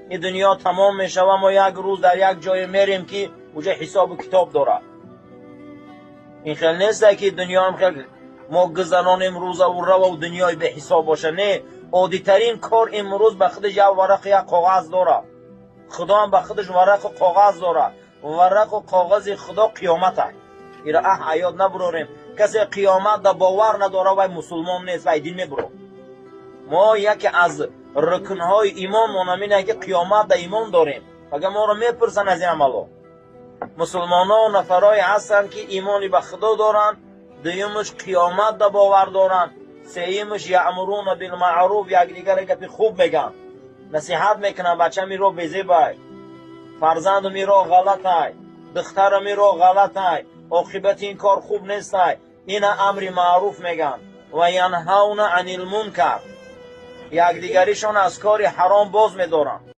این دنیا تمام میشه و ما یک روز در یک جای میریم که اونجا حساب و کتاب داره. این خیلی نیست که دنیا هم خیلی ما گذرانیم روز و رو و دنیای به حساب باشه. نه، عادی ترین کار امروز به خودش یک ورق یک کاغذ داره. خدا هم به خودش ورق و کاغذ داره. ورق و کاغذ خدا قیامت است. ایرا حیات نبروریم. کسی قیامت دا باور نداره و مسلمان نیست و دین میبرو. ما یکی از رکنهای ایمان منامینه که قیامت دا ایمان داریم. اگر ما رو میپرسن از این عملو، مسلمان ها نفرای هستن که ایمانی به خدا دارن، دویمش قیامت دا باور دارن، سیمش یأمرون بالمعروف، یک دیگر گپ خوب میگن، نصیحت میکنن بچه میرو بیزی بای، فرزند میرو غلط های، دختر میرو غلط های، عاقبت این کار خوب نیست های. این امر معروف میگن و ینهون عن المنکر، یک دیگریشون از کار حرام باز میدارن.